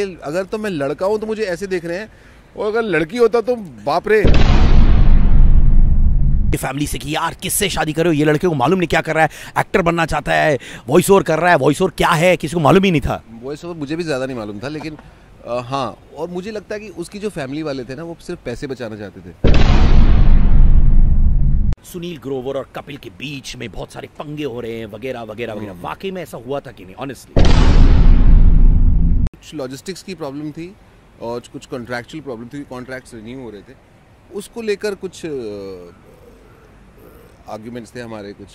अगर तो मैं लड़का हूँ तो मुझे ऐसे देख रहे हैं, और अगर लड़की होता तो बाप रे। फैमिली से कि यार किससे शादी कर रहे हो, ये लड़के को मालूम नहीं क्या कर रहा है, एक्टर बनना चाहता है, वॉइस ओवर कर रहा है, वॉइस ओवर क्या है किसी को मालूम ही नहीं था। वॉइस ओवर मुझे भी ज़्यादा नहीं मालूम था, लेकिन हाँ, और मुझे लगता है कि उसकी जो फैमिली वाले थे ना, वो सिर्फ पैसे बचाना चाहते थे। सुनील ग्रोवर और कपिल के बीच में बहुत सारे पंगे हो रहे हैं वगैरह वगैरह वगैरह, वाकई में ऐसा हुआ था कि नहीं ऑनेस्टली? कुछ लॉजिस्टिक्स की प्रॉब्लम थी और कुछ कॉन्ट्रैक्चुअल प्रॉब्लम थी, कॉन्ट्रैक्ट्स रिन्यू हो रहे थे, उसको लेकर कुछ आर्ग्यूमेंट्स थे हमारे कुछ।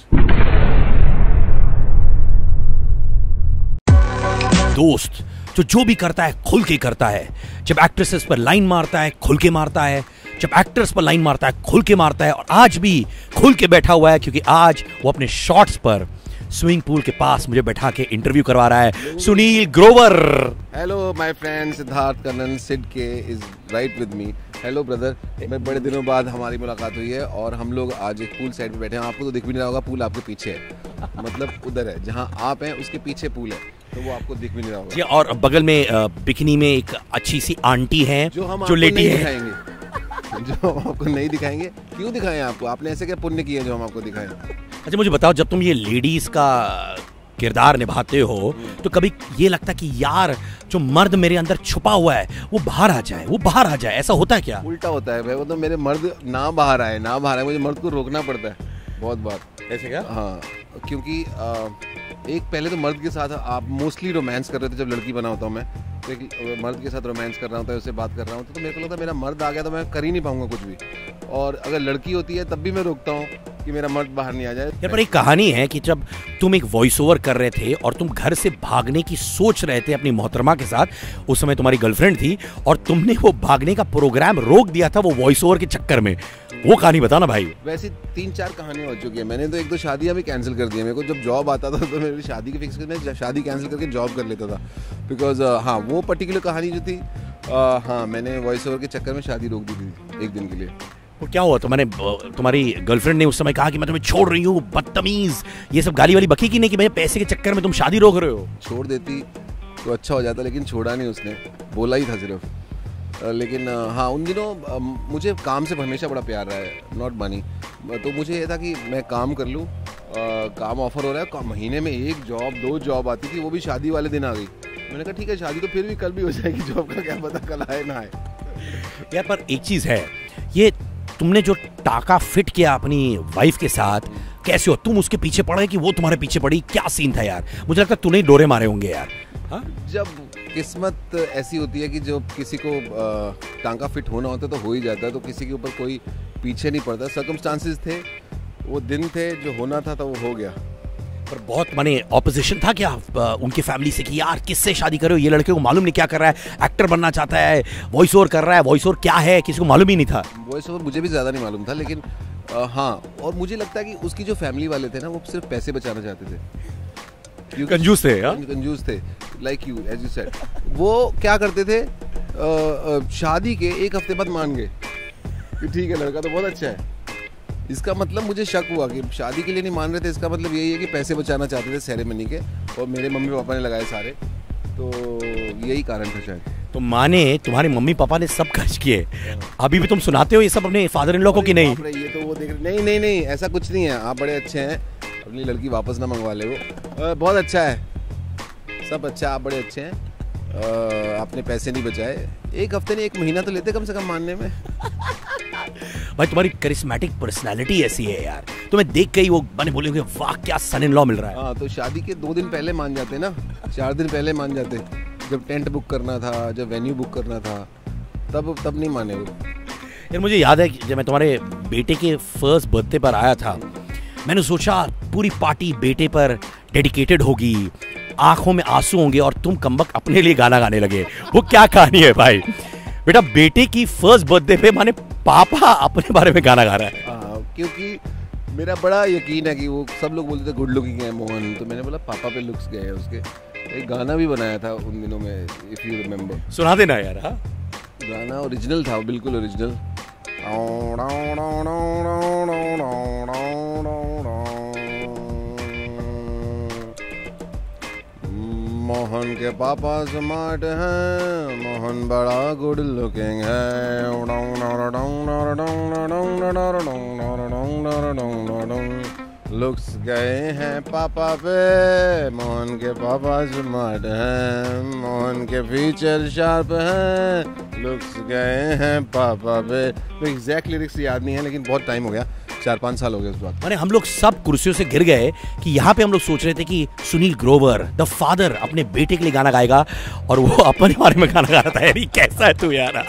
दोस्त जो भी करता है खुल के करता है। जब एक्ट्रेसेस पर लाइन मारता है खुल के मारता है, जब एक्टर्स पर लाइन मारता है खुल के मारता है, और आज भी खुल के बैठा हुआ है क्योंकि आज वो अपने शॉट्स पर स्विमिंग पूल के पास मुझे बैठा के इंटरव्यू करवा रहा है। Sunil Grover. Hello my friend Siddharth Kannan Sid K is right with me. Hello brother, मैं बड़े दिनों बाद हमारी मुलाकात हुई है और हम लोग आज एक पूल साइड पे बैठे हैं। आपको तो दिख भी नहीं रहा होगा, पूल आपके पीछे है, मतलब उधर है जहाँ आप हैं उसके पीछे पूल है, तो वो आपको दिख भी नहीं रहा होगा। और बगल में बिकनी में एक अच्छी सी आंटी है जो लेटी है, जो हम आपको नहीं दिखाएंगे। क्यों दिखाएं आपको? आपने ऐसे क्या पुण्य किए जो हम आपको दिखाएं? अच्छा मुझे बताओ, जब तुम ये लेडीज का किरदार निभाते हो तो कभी ये लगता कि यार जो मर्द मेरे अंदर छुपा हुआ है वो बाहर आ जाए, वो बाहर आ जाए, ऐसा होता है क्या? उल्टा होता है भाई, वो तो मेरे मर्द ना बाहर आए, मुझे मर्द को रोकना पड़ता है बहुत बार। ऐसे क्या? हाँ, क्योंकि एक पहले तो मर्द के साथ आप मोस्टली रोमांस कर रहे थे, जब लड़की बना होता हूँ मैं तो एक मर्द के साथ रोमांस कर रहा होता है, उससे बात कर रहा हूँ तो मेरे को लगता है मेरा मर्द आ गया तो मैं कर ही नहीं पाऊंगा कुछ भी, और अगर लड़की होती है तब भी मैं रोकता हूँ कि मेरा मर्द बाहर नहीं आ जाए। यार पर एक कहानी है कि जब तुम एक वॉइस ओवर कर रहे थे और तुम घर से भागने की सोच रहे थे अपनी मोहतरमा के साथ, उस समय तुम्हारी गर्लफ्रेंड थी और तुमने वो भागने का प्रोग्राम रोक दिया था वो वॉइस ओवर के चक्कर में, वो कहानी बताना भाई। वैसे 3-4 कहानियां हो चुकी है, मैंने तो 1-2 शादियां भी कैंसिल कर दी है। मेरे को जब जॉब आता था तो मेरी शादी की फिक्स मैं शादी कैंसिल करके जॉब कर लेता था, बिकॉज हाँ वो पर्टिकुलर कहानी जो थी, हाँ मैंने वॉइस ओवर के चक्कर में शादी रोक दी थी 1 दिन के लिए। वो क्या हुआ? तुम्हारी गर्लफ्रेंड ने उस समय कहा कि मैं तुम्हें छोड़ रही हूँ, बदतमीज, ये सब गाली वाली बकी की नहीं कि भाई पैसे के चक्कर में तुम शादी रोक रहे हो? छोड़ देती तो अच्छा हो जाता, लेकिन छोड़ा नहीं उसने, बोला ही था सिर्फ। लेकिन हाँ उन दिनों मुझे काम से हमेशा बड़ा प्यार रहा है, नॉट मनी। तो मुझे ये था कि मैं काम कर लूँ, काम ऑफर हो रहा है, महीने में 1 जॉब 2 जॉब आती थी, वो भी शादी वाले दिन आ गई। मैंने कहा ठीक है शादी तो फिर भी कल भी हो जाएगी, जॉब का क्या पता कल आए ना आए। यार पर एक चीज़ है, ये तुमने जो टाका फिट किया अपनी वाइफ के साथ, कैसे हो तुम उसके पीछे पड़े कि वो तुम्हारे पीछे पड़ी, क्या सीन था यार? मुझे लगता है तूने ही डोरे मारे होंगे यार। हाँ? जब किस्मत ऐसी होती है कि जो किसी को टांका फिट होना होता है तो हो ही जाता है, तो किसी के ऊपर कोई पीछे नहीं पड़ता। सर्कमस्टांसेस थे, वो दिन थे, जो होना था तो वो हो गया। पर बहुत माने ऑपोजिशन था क्या उनकी फैमिली से कि यार किससे शादी कर रहे हो, ये लड़के को मालूम नहीं क्या कर रहा है, एक्टर बनना चाहता है, वॉइस ओवर कर रहा है, वॉइस ओवर क्या है किसी को मालूम ही नहीं था? वॉइस ओवर मुझे भी ज़्यादा नहीं मालूम था, लेकिन हाँ, और मुझे लगता है कि उसकी जो फैमिली वाले थे ना, वो सिर्फ पैसे बचाना चाहते थे, कंजूस थे। कंजूस थे, like you as you said. वो क्या करते थे, शादी के 1 हफ्ते बाद मान गए कि ठीक है लड़का तो बहुत अच्छा है। इसका मतलब मुझे शक हुआ कि शादी के लिए नहीं मान रहे थे, इसका मतलब यही है कि पैसे बचाना चाहते थे सेरेमनी के, और मेरे मम्मी पापा ने लगाए सारे, तो यही कारण था शायद। तो माने तुम्हारे मम्मी पापा ने सब खर्च किए, अभी भी तुम सुनाते हो ये सब अपने फादर इन लॉ को कि नहीं? ये तो वो देख रहे, नहीं ऐसा कुछ नहीं है, आप बड़े अच्छे हैं, अपनी लड़की वापस ना मंगवा ले, वो बहुत अच्छा है, सब अच्छा, आप बड़े अच्छे हैं, आपने पैसे नहीं बचाए। 1 हफ्ते नहीं 1 महीना तो लेते कम से कम मानने में। भाई तुम्हारी करिश्मेटिक पर्सनालिटी ऐसी है यार, तुम्हें देख के ही वो बने बोलेंगे वाह क्या सन इन लॉ मिल रहा है। हाँ, तो शादी के 2 दिन पहले मान जाते ना, 4 दिन पहले मान जाते, जब टेंट बुक करना था, जब वेन्यू बुक करना था, तब नहीं माने वो। यार मुझे याद है कि जब मैं तुम्हारे बेटे के फर्स्ट बर्थडे पर आया था, मैंने सोचा पूरी पार्टी बेटे पर डेडिकेटेड होगी, आंखों में आंसू होंगे और तुम कमबख्त अपने लिए गाना गाने लगे। वो क्या कहानी है भाई? बेटा बेटे की फर्स्ट बर्थडे पे माने पापा अपने बारे में गाना गा रहा है। क्योंकि मेरा बड़ा यकीन है कि वो सब लोग बोलते थे गुड लुकिंग है मोहन, तो मैंने बोला पापा पे लुक्स गए हैं उसके। एक गाना भी बनाया था उन दिनों में, इफ यू रिमेम्बर। सुना देना यार। हाँ, गाना ओरिजिनल था, बिल्कुल ओरिजिनल। मोहन मोहन के पापा स्मार्ट हैं, मोहन बड़ा गुड लुकिंग है। लुक्स गए हैं पापा पे, मोहन के पापा स्मार्ट हैं, मोहन के फीचर शार्प हैं, लुक्स गए हैं पापा पे। तो एग्जैक्ट लिरिक्स याद नहीं है, लेकिन बहुत टाइम हो गया, 4-5 साल हो गए उस बात। माने हम लोग सब कुर्सियों से गिर गए कि यहाँ पे हम लोग सोच रहे थे कि सुनील ग्रोवर द फादर अपने बेटे के लिए गाना गाएगा और वो अपने बारे में गाना गा रहा था। यार कैसा है तू यार।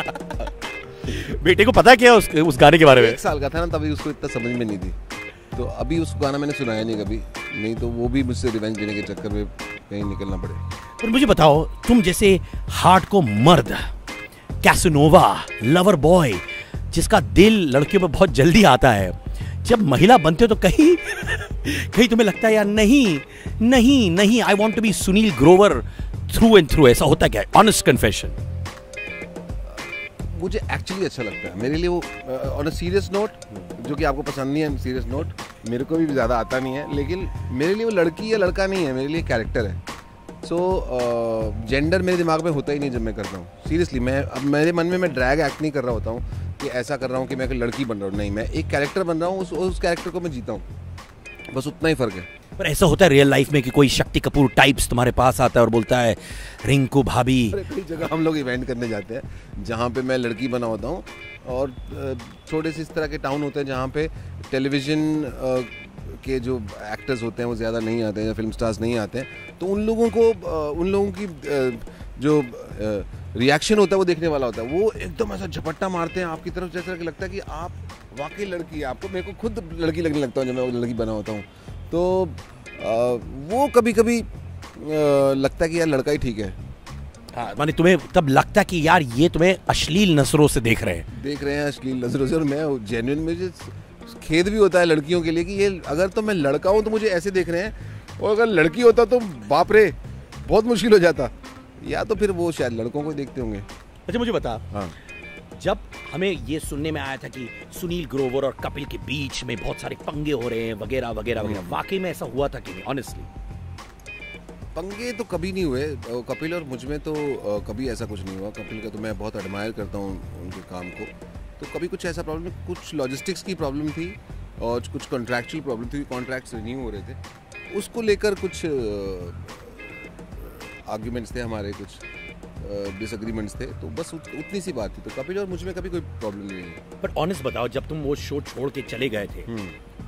बेटे को पता क्या उस गाने के बारे में? 1 साल का था ना, तभी उसको इतना समझ में नहीं थी, तो अभी उस गाना मैंने सुनाया नहीं कभी, नहीं तो वो भी मुझसे रिवेंज देने के चक्कर में कहीं निकलना पड़े। पर मुझे बताओ, तुम जैसे हार्ट को मर्द, कैसनोवा, लवर बॉय, जिसका दिल लड़कियों पर बहुत जल्दी आता है, जब महिला बनते हो तो कहीं कहीं तुम्हें लगता है यार नहीं नहीं नहीं, I want to be Sunil Grover through and through, ऐसा होता क्या है? Honest confession. मुझे एक्चुअली अच्छा लगता है, मेरे लिए वो ऑन अ सीरियस नोट, जो कि आपको पसंद नहीं है सीरियस नोट, मेरे को भी ज़्यादा आता नहीं है, लेकिन मेरे लिए वो लड़की या लड़का नहीं है, मेरे लिए कैरेक्टर है। सो जेंडर मेरे दिमाग में होता ही नहीं जब मैं करता हूँ। सीरियसली मैं अब मेरे मन में मैं ड्रैग एक्ट नहीं कर रहा होता हूँ कि ऐसा कर रहा हूँ कि मैं एक लड़की बन रहा हूँ, नहीं, मैं एक कैरेक्टर बन रहा हूँ, उस कैरेक्टर को मैं जीता हूँ, बस उतना ही फ़र्क है। पर ऐसा होता है रियल लाइफ में कि कोई शक्ति कपूर टाइप्स तुम्हारे पास आता है और बोलता है रिंकू भाभी? कई जगह हम लोग इवेंट करने जाते हैं जहाँ पे मैं लड़की बना होता हूँ, और थोड़े से इस तरह के टाउन होते हैं जहाँ पे टेलीविज़न के जो एक्टर्स होते हैं वो ज़्यादा नहीं आते हैं या फिल्म स्टार्स नहीं आते हैं, तो उन लोगों की जो रिएक्शन होता है वो देखने वाला होता है। वो एकदम ऐसा झपट्टा मारते हैं आपकी तरफ, जैसा कि लगता है कि आप वाकई लड़की है। आपको, मेरे को खुद लड़की लगने लगता हूँ जब मैं लड़की बना होता हूँ, तो वो कभी कभी लगता है कि यार लड़का ही ठीक है। हाँ, माने तुम्हें तब लगता है कि यार ये तुम्हें अश्लील नजरों से देख रहे हैं अश्लील नजरों से। और मैं जेन्युइन, मुझे खेद भी होता है लड़कियों के लिए कि ये अगर तो मैं लड़का हूँ तो मुझे ऐसे देख रहे हैं, और अगर लड़की होता तो बाप रे बहुत मुश्किल हो जाता, या तो फिर वो शायद लड़कों को देखते होंगे। अच्छा मुझे बता, हाँ, जब हमें ये सुनने में आया था कि सुनील ग्रोवर और कपिल के बीच में बहुत सारे पंगे हो रहे हैं वगैरह वगैरह वगैरह, वाकई में ऐसा हुआ था कि नहीं? ऑनेस्टली पंगे तो कभी नहीं हुए कपिल और मुझ में, तो कभी ऐसा कुछ नहीं हुआ। कपिल का तो मैं बहुत एडमायर करता हूँ उनके काम को, तो कभी कुछ ऐसा प्रॉब्लम, कुछ लॉजिस्टिक्स की प्रॉब्लम थी और कुछ कॉन्ट्रैक्चुअल प्रॉब्लम थी, कॉन्ट्रैक्ट्स रिन्यू हो रहे थे, उसको लेकर कुछ आर्ग्यूमेंट्स थे हमारे, कुछ डिसएग्रीमेंट्स थे, तो बस उतनी सी बात थी। तो कपिल और मुझ में कभी कोई प्रॉब्लम नहीं है। बट ऑनेस्ट बताओ, जब तुम वो शो छोड़ के चले गए थे,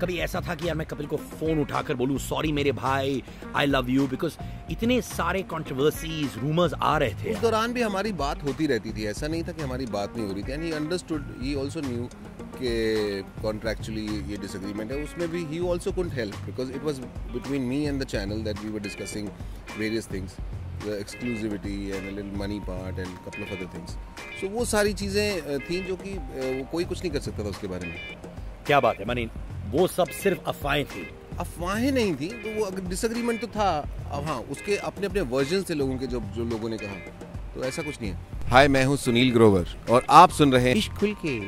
कभी ऐसा था कि यार मैं कपिल को फोन उठाकर बोलूं सॉरी मेरे भाई, आई लव यू, बिकॉज इतने सारे कंट्रोवर्सीज, रूमर्स आ रहे थे? उस दौरान भी हमारी बात होती रहती थी, ऐसा नहीं था कि हमारी बात नहीं हो रही थी। And he understood, he also knew कि कॉन्ट्रैक्चुअली ये डिसएग्रीमेंट है। उसमें भी he also couldn't help, because it was between me and the channel that we were discussing various things, the exclusivity and a little money part and couple of other things. So वो सारी चीज़ें थी जो कि कोई कुछ नहीं कर सकता था उसके बारे में। क्या बात है, मानी वो सब सिर्फ अफवाहें थी? अफवाहें नहीं थी, तो वो अगर डिसएग्रीमेंट तो था। अब हाँ, उसके अपने अपने वर्जन थे लोगों के, जो लोगों ने कहा, तो ऐसा कुछ नहीं है। हाय, मैं हूँ सुनील ग्रोवर और आप सुन रहे हैं इश्क खुल के।